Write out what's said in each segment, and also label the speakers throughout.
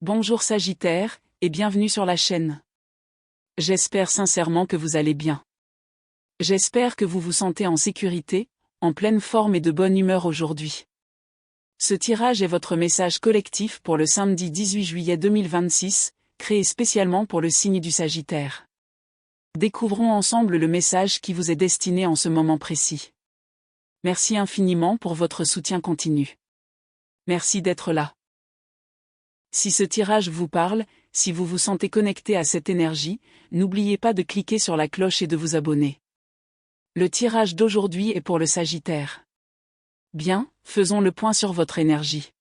Speaker 1: Bonjour Sagittaire, et bienvenue sur la chaîne. J'espère sincèrement que vous allez bien. J'espère que vous vous sentez en sécurité, en pleine forme et de bonne humeur aujourd'hui. Ce tirage est votre message collectif pour le samedi 18 juillet 2026, créé spécialement pour le signe du Sagittaire. Découvrons ensemble le message qui vous est destiné en ce moment précis. Merci infiniment pour votre soutien continu. Merci d'être là. Si ce tirage vous parle, si vous vous sentez connecté à cette énergie, n'oubliez pas de cliquer sur la cloche et de vous abonner. Le tirage d'aujourd'hui est pour le Sagittaire. Bien, faisons le point sur votre énergie.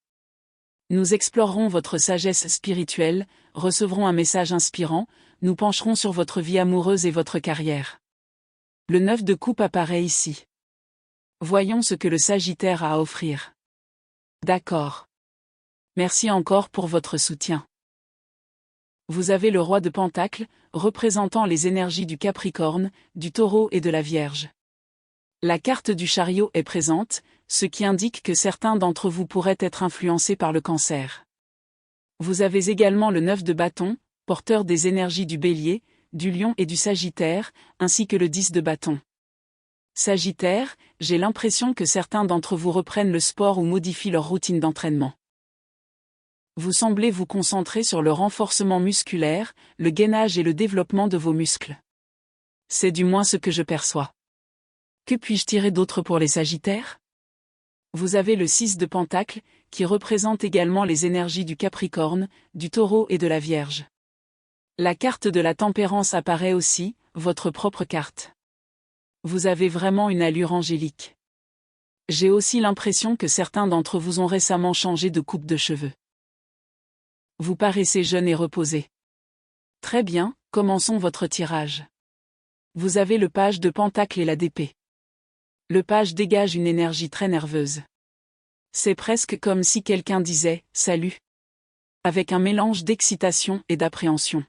Speaker 1: Nous explorerons votre sagesse spirituelle, recevrons un message inspirant, nous pencherons sur votre vie amoureuse et votre carrière. Le 9 de coupe apparaît ici. Voyons ce que le Sagittaire a à offrir. D'accord. Merci encore pour votre soutien. Vous avez le roi de Pentacles, représentant les énergies du Capricorne, du Taureau et de la Vierge. La carte du chariot est présente, ce qui indique que certains d'entre vous pourraient être influencés par le Cancer. Vous avez également le 9 de bâton, porteur des énergies du Bélier, du Lion et du Sagittaire, ainsi que le 10 de bâton. Sagittaire, j'ai l'impression que certains d'entre vous reprennent le sport ou modifient leur routine d'entraînement. Vous semblez vous concentrer sur le renforcement musculaire, le gainage et le développement de vos muscles. C'est du moins ce que je perçois. Que puis-je tirer d'autre pour les Sagittaires ? Vous avez le 6 de Pentacles, qui représente également les énergies du Capricorne, du Taureau et de la Vierge. La carte de la tempérance apparaît aussi, votre propre carte. Vous avez vraiment une allure angélique. J'ai aussi l'impression que certains d'entre vous ont récemment changé de coupe de cheveux. Vous paraissez jeune et reposé. Très bien, commençons votre tirage. Vous avez le page de Pentacle et la d'épée. Le page dégage une énergie très nerveuse. C'est presque comme si quelqu'un disait « Salut », avec un mélange d'excitation et d'appréhension.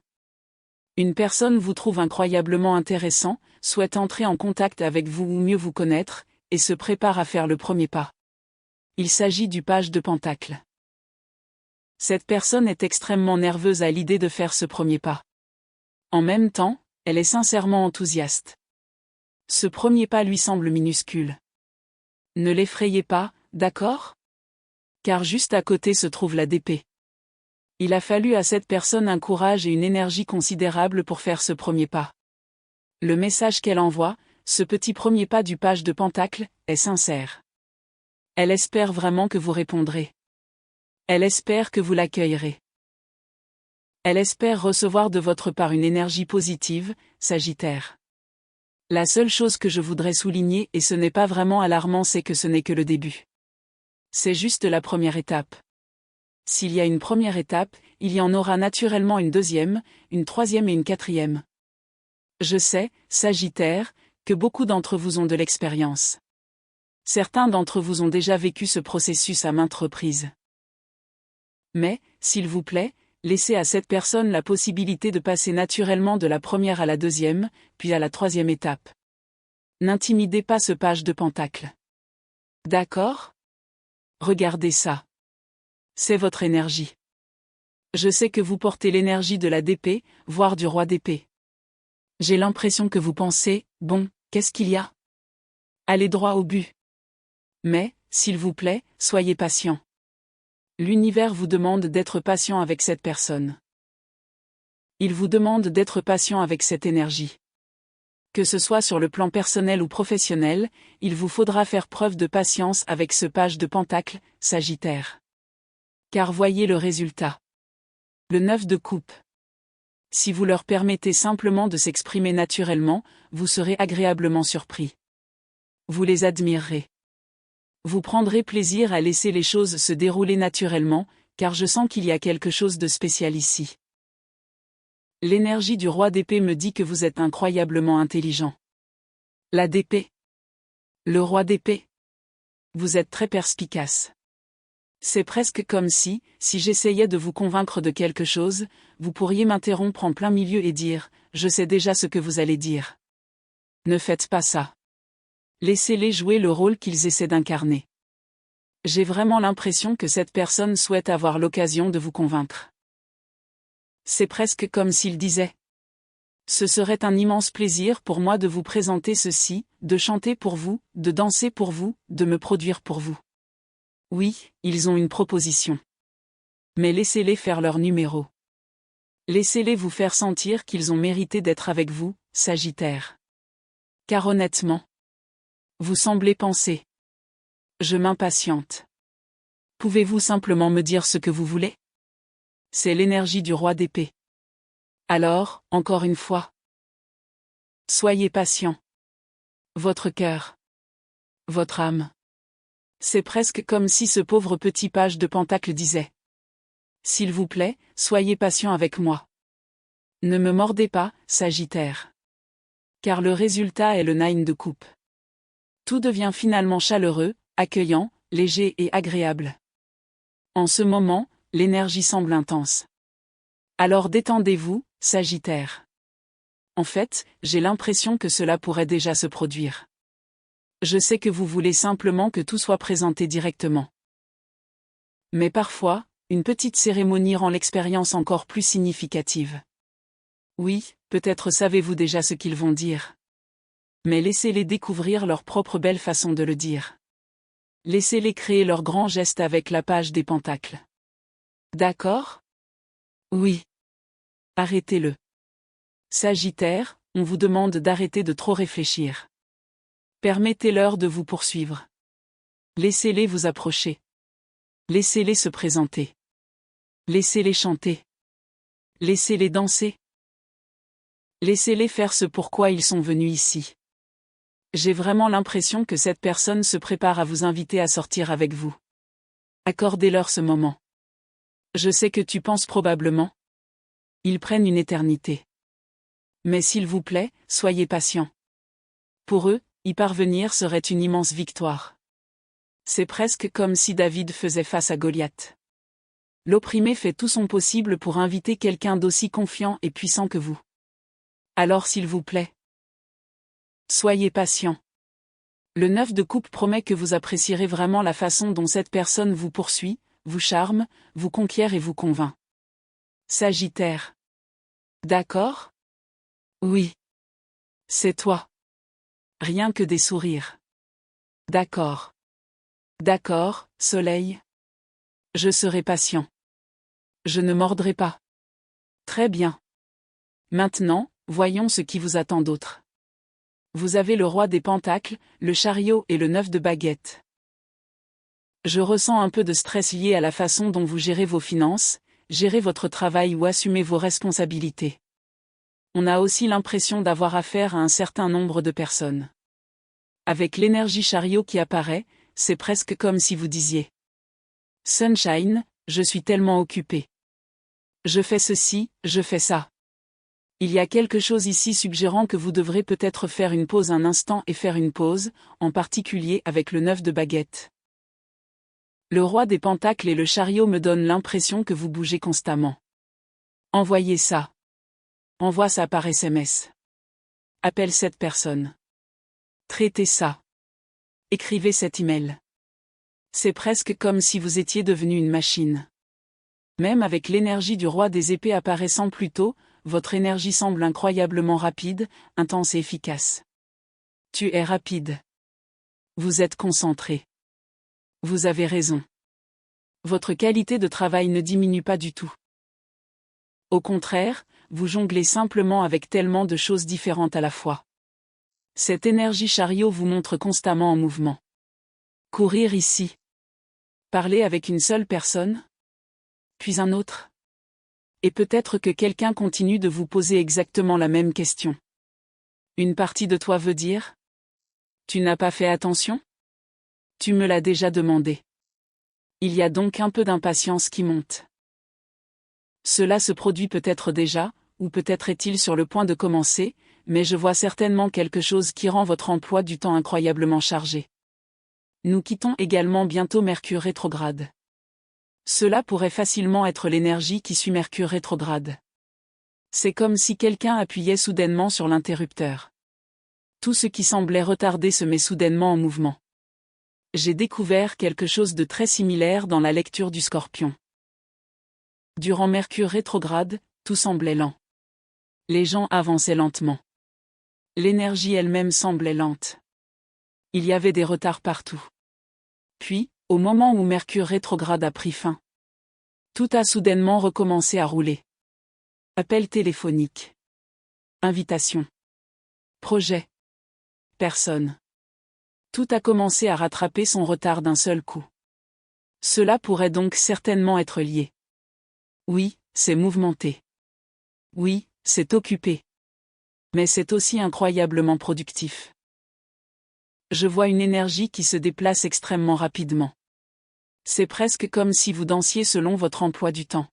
Speaker 1: Une personne vous trouve incroyablement intéressant, souhaite entrer en contact avec vous ou mieux vous connaître, et se prépare à faire le premier pas. Il s'agit du page de Pentacle. Cette personne est extrêmement nerveuse à l'idée de faire ce premier pas. En même temps, elle est sincèrement enthousiaste. Ce premier pas lui semble minuscule. Ne l'effrayez pas, d'accord ? Car juste à côté se trouve la d'épée. Il a fallu à cette personne un courage et une énergie considérables pour faire ce premier pas. Le message qu'elle envoie, ce petit premier pas du page de Pentacle, est sincère. Elle espère vraiment que vous répondrez. Elle espère que vous l'accueillerez. Elle espère recevoir de votre part une énergie positive, Sagittaire. La seule chose que je voudrais souligner, et ce n'est pas vraiment alarmant, c'est que ce n'est que le début. C'est juste la première étape. S'il y a une première étape, il y en aura naturellement une deuxième, une troisième et une quatrième. Je sais, Sagittaire, que beaucoup d'entre vous ont de l'expérience. Certains d'entre vous ont déjà vécu ce processus à maintes reprises. Mais, s'il vous plaît, laissez à cette personne la possibilité de passer naturellement de la première à la deuxième, puis à la troisième étape. N'intimidez pas ce page de Pentacle. D'accord ? Regardez ça. C'est votre énergie. Je sais que vous portez l'énergie de la d'épée, voire du roi d'épée. J'ai l'impression que vous pensez, bon, qu'est-ce qu'il y a ? Allez droit au but. Mais, s'il vous plaît, soyez patient. L'univers vous demande d'être patient avec cette personne. Il vous demande d'être patient avec cette énergie. Que ce soit sur le plan personnel ou professionnel, il vous faudra faire preuve de patience avec ce page de Pentacle, Sagittaire. Car voyez le résultat. Le 9 de coupe. Si vous leur permettez simplement de s'exprimer naturellement, vous serez agréablement surpris. Vous les admirerez. Vous prendrez plaisir à laisser les choses se dérouler naturellement, car je sens qu'il y a quelque chose de spécial ici. L'énergie du roi d'épée me dit que vous êtes incroyablement intelligent. La d'épée. Le roi d'épée. Vous êtes très perspicace. C'est presque comme si j'essayais de vous convaincre de quelque chose, vous pourriez m'interrompre en plein milieu et dire « Je sais déjà ce que vous allez dire ». Ne faites pas ça. Laissez-les jouer le rôle qu'ils essaient d'incarner. J'ai vraiment l'impression que cette personne souhaite avoir l'occasion de vous convaincre. C'est presque comme s'il disait. Ce serait un immense plaisir pour moi de vous présenter ceci, de chanter pour vous, de danser pour vous, de me produire pour vous. Oui, ils ont une proposition. Mais laissez-les faire leur numéro. Laissez-les vous faire sentir qu'ils ont mérité d'être avec vous, Sagittaire. Car honnêtement, vous semblez penser. Je m'impatiente. Pouvez-vous simplement me dire ce que vous voulez? C'est l'énergie du roi d'épée. Alors, encore une fois. Soyez patient. Votre cœur. Votre âme. C'est presque comme si ce pauvre petit page de Pentacle disait. S'il vous plaît, soyez patient avec moi. Ne me mordez pas, Sagittaire. Car le résultat est le 9 de coupe. Tout devient finalement chaleureux, accueillant, léger et agréable. En ce moment, l'énergie semble intense. Alors détendez-vous, Sagittaire. En fait, j'ai l'impression que cela pourrait déjà se produire. Je sais que vous voulez simplement que tout soit présenté directement. Mais parfois, une petite cérémonie rend l'expérience encore plus significative. Oui, peut-être savez-vous déjà ce qu'ils vont dire. Mais laissez-les découvrir leur propre belle façon de le dire. Laissez-les créer leur grand geste avec la page des pentacles. D'accord? Oui. Arrêtez-le. Sagittaire, on vous demande d'arrêter de trop réfléchir. Permettez-leur de vous poursuivre. Laissez-les vous approcher. Laissez-les se présenter. Laissez-les chanter. Laissez-les danser. Laissez-les faire ce pourquoi ils sont venus ici. J'ai vraiment l'impression que cette personne se prépare à vous inviter à sortir avec vous. Accordez-leur ce moment. Je sais que tu penses probablement. Ils prennent une éternité. Mais s'il vous plaît, soyez patient. Pour eux, y parvenir serait une immense victoire. C'est presque comme si David faisait face à Goliath. L'opprimé fait tout son possible pour inviter quelqu'un d'aussi confiant et puissant que vous. Alors s'il vous plaît. Soyez patient. Le 9 de coupe promet que vous apprécierez vraiment la façon dont cette personne vous poursuit, vous charme, vous conquiert et vous convainc. Sagittaire. D'accord? Oui. C'est toi. Rien que des sourires. D'accord. D'accord, Soleil. Je serai patient. Je ne mordrai pas. Très bien. Maintenant, voyons ce qui vous attend d'autre. Vous avez le roi des pentacles, le chariot et le 9 de baguettes. Je ressens un peu de stress lié à la façon dont vous gérez vos finances, gérez votre travail ou assumez vos responsabilités. On a aussi l'impression d'avoir affaire à un certain nombre de personnes. Avec l'énergie chariot qui apparaît, c'est presque comme si vous disiez. Sunshine, je suis tellement occupé. Je fais ceci, je fais ça. Il y a quelque chose ici suggérant que vous devrez peut-être faire une pause un instant et faire une pause, en particulier avec le 9 de baguettes. Le roi des pentacles et le chariot me donnent l'impression que vous bougez constamment. Envoyez ça. Envoie ça par SMS. Appelle cette personne. Traitez ça. Écrivez cet email. C'est presque comme si vous étiez devenu une machine. Même avec l'énergie du roi des épées apparaissant plus tôt, votre énergie semble incroyablement rapide, intense et efficace. Tu es rapide. Vous êtes concentré. Vous avez raison. Votre qualité de travail ne diminue pas du tout. Au contraire, vous jonglez simplement avec tellement de choses différentes à la fois. Cette énergie chariot vous montre constamment en mouvement. Courir ici. Parler avec une seule personne. Puis un autre. Et peut-être que quelqu'un continue de vous poser exactement la même question. Une partie de toi veut dire? Tu n'as pas fait attention? Tu me l'as déjà demandé. Il y a donc un peu d'impatience qui monte. Cela se produit peut-être déjà, ou peut-être est-il sur le point de commencer, mais je vois certainement quelque chose qui rend votre emploi du temps incroyablement chargé. Nous quittons également bientôt Mercure rétrograde. Cela pourrait facilement être l'énergie qui suit Mercure rétrograde. C'est comme si quelqu'un appuyait soudainement sur l'interrupteur. Tout ce qui semblait retardé se met soudainement en mouvement. J'ai découvert quelque chose de très similaire dans la lecture du Scorpion. Durant Mercure rétrograde, tout semblait lent. Les gens avançaient lentement. L'énergie elle-même semblait lente. Il y avait des retards partout. Puis, au moment où Mercure rétrograde a pris fin, tout a soudainement recommencé à rouler. Appel téléphonique. Invitation. Projet. Personne. Tout a commencé à rattraper son retard d'un seul coup. Cela pourrait donc certainement être lié. Oui, c'est mouvementé. Oui, c'est occupé. Mais c'est aussi incroyablement productif. Je vois une énergie qui se déplace extrêmement rapidement. C'est presque comme si vous dansiez selon votre emploi du temps.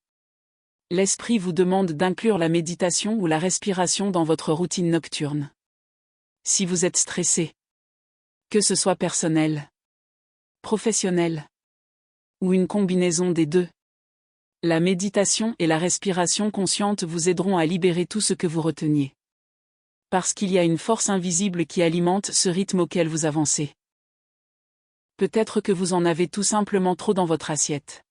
Speaker 1: L'esprit vous demande d'inclure la méditation ou la respiration dans votre routine nocturne. Si vous êtes stressé, que ce soit personnel, professionnel, ou une combinaison des deux, la méditation et la respiration consciente vous aideront à libérer tout ce que vous reteniez. Parce qu'il y a une force invisible qui alimente ce rythme auquel vous avancez. Peut-être que vous en avez tout simplement trop dans votre assiette.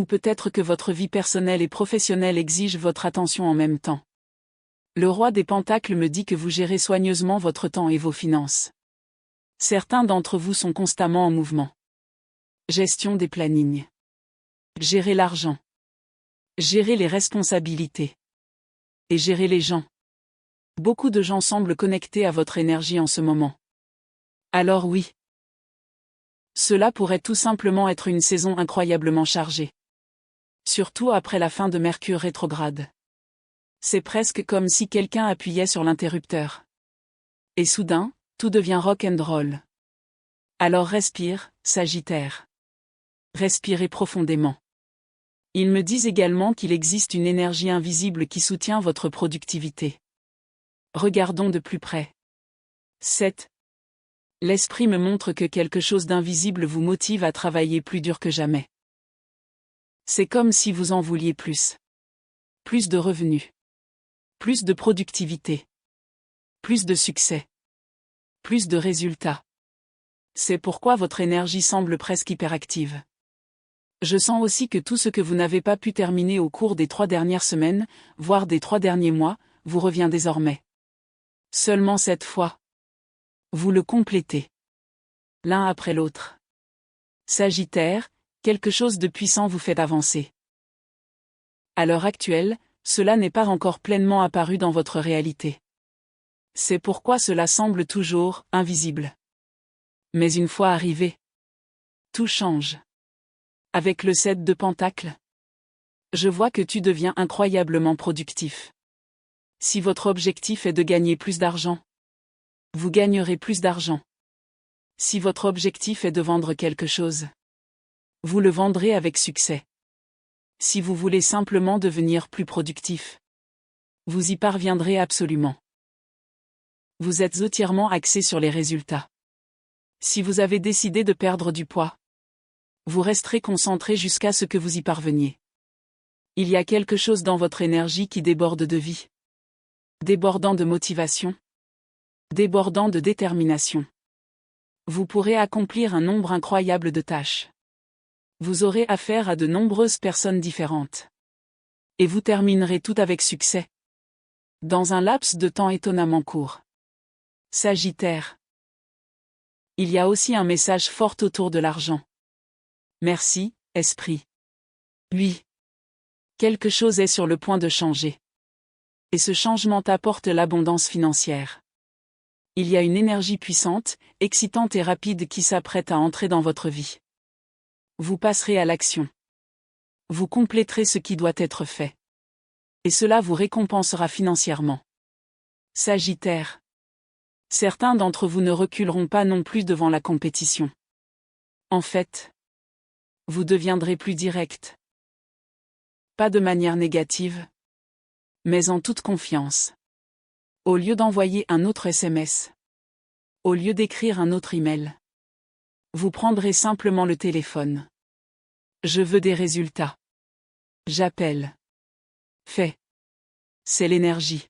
Speaker 1: Ou peut-être que votre vie personnelle et professionnelle exige votre attention en même temps. Le roi des Pentacles me dit que vous gérez soigneusement votre temps et vos finances. Certains d'entre vous sont constamment en mouvement. Gestion des plannings. Gérer l'argent. Gérer les responsabilités. Et gérer les gens. Beaucoup de gens semblent connectés à votre énergie en ce moment. Alors oui. Cela pourrait tout simplement être une saison incroyablement chargée. Surtout après la fin de Mercure rétrograde. C'est presque comme si quelqu'un appuyait sur l'interrupteur. Et soudain, tout devient rock and roll. Alors respire, Sagittaire. Respirez profondément. Ils me disent également qu'il existe une énergie invisible qui soutient votre productivité. Regardons de plus près. 7. L'esprit me montre que quelque chose d'invisible vous motive à travailler plus dur que jamais. C'est comme si vous en vouliez plus. Plus de revenus. Plus de productivité. Plus de succès. Plus de résultats. C'est pourquoi votre énergie semble presque hyperactive. Je sens aussi que tout ce que vous n'avez pas pu terminer au cours des 3 dernières semaines, voire des 3 derniers mois, vous revient désormais. Seulement cette fois. Vous le complétez. L'un après l'autre. Sagittaire, quelque chose de puissant vous fait avancer. À l'heure actuelle, cela n'est pas encore pleinement apparu dans votre réalité. C'est pourquoi cela semble toujours invisible. Mais une fois arrivé, tout change. Avec le 7 de Pentacles, je vois que tu deviens incroyablement productif. Si votre objectif est de gagner plus d'argent, vous gagnerez plus d'argent. Si votre objectif est de vendre quelque chose, vous le vendrez avec succès. Si vous voulez simplement devenir plus productif, vous y parviendrez absolument. Vous êtes entièrement axé sur les résultats. Si vous avez décidé de perdre du poids, vous resterez concentré jusqu'à ce que vous y parveniez. Il y a quelque chose dans votre énergie qui déborde de vie. Débordant de motivation. Débordant de détermination. Vous pourrez accomplir un nombre incroyable de tâches. Vous aurez affaire à de nombreuses personnes différentes. Et vous terminerez tout avec succès. Dans un laps de temps étonnamment court. Sagittaire. Il y a aussi un message fort autour de l'argent. Merci, esprit. Oui. Quelque chose est sur le point de changer. Et ce changement apporte l'abondance financière. Il y a une énergie puissante, excitante et rapide qui s'apprête à entrer dans votre vie. Vous passerez à l'action. Vous compléterez ce qui doit être fait. Et cela vous récompensera financièrement. Sagittaire. Certains d'entre vous ne reculeront pas non plus devant la compétition. En fait, vous deviendrez plus direct. Pas de manière négative, mais en toute confiance. Au lieu d'envoyer un autre SMS, au lieu d'écrire un autre email, vous prendrez simplement le téléphone. Je veux des résultats. J'appelle. Fait. C'est l'énergie.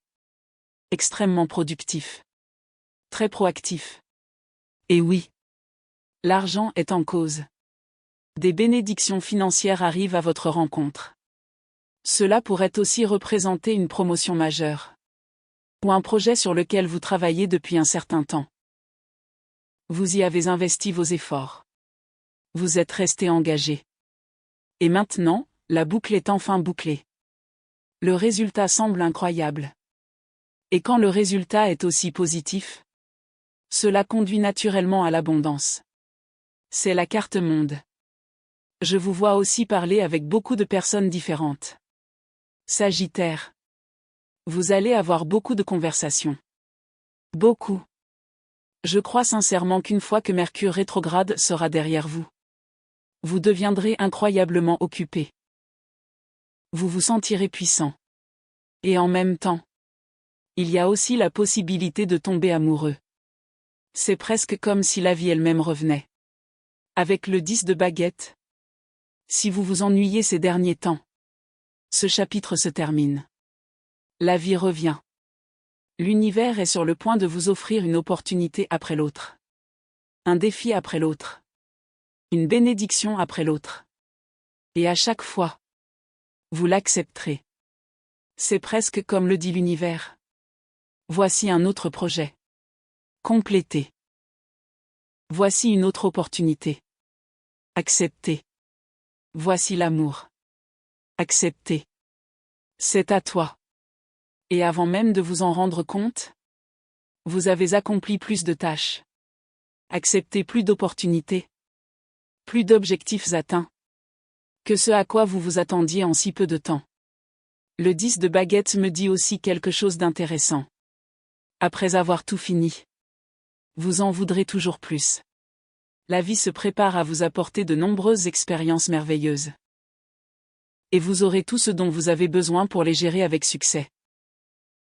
Speaker 1: Extrêmement productif. Très proactif. Et oui. L'argent est en cause. Des bénédictions financières arrivent à votre rencontre. Cela pourrait aussi représenter une promotion majeure. Ou un projet sur lequel vous travaillez depuis un certain temps. Vous y avez investi vos efforts. Vous êtes resté engagé. Et maintenant, la boucle est enfin bouclée. Le résultat semble incroyable. Et quand le résultat est aussi positif, cela conduit naturellement à l'abondance. C'est la carte monde. Je vous vois aussi parler avec beaucoup de personnes différentes. Sagittaire. Vous allez avoir beaucoup de conversations. Beaucoup. Je crois sincèrement qu'une fois que Mercure rétrograde sera derrière vous, vous deviendrez incroyablement occupé. Vous vous sentirez puissant. Et en même temps, il y a aussi la possibilité de tomber amoureux. C'est presque comme si la vie elle-même revenait. Avec le 10 de baguette. Si vous vous ennuyez ces derniers temps, ce chapitre se termine. La vie revient. L'univers est sur le point de vous offrir une opportunité après l'autre. Un défi après l'autre. Une bénédiction après l'autre. Et à chaque fois, vous l'accepterez. C'est presque comme le dit l'univers. Voici un autre projet. Complété. Voici une autre opportunité. Acceptez. Voici l'amour. Acceptez. C'est à toi. Et avant même de vous en rendre compte, vous avez accompli plus de tâches. Acceptez plus d'opportunités. Plus d'objectifs atteints. Que ce à quoi vous vous attendiez en si peu de temps. Le 10 de baguette me dit aussi quelque chose d'intéressant. Après avoir tout fini, vous en voudrez toujours plus. La vie se prépare à vous apporter de nombreuses expériences merveilleuses. Et vous aurez tout ce dont vous avez besoin pour les gérer avec succès.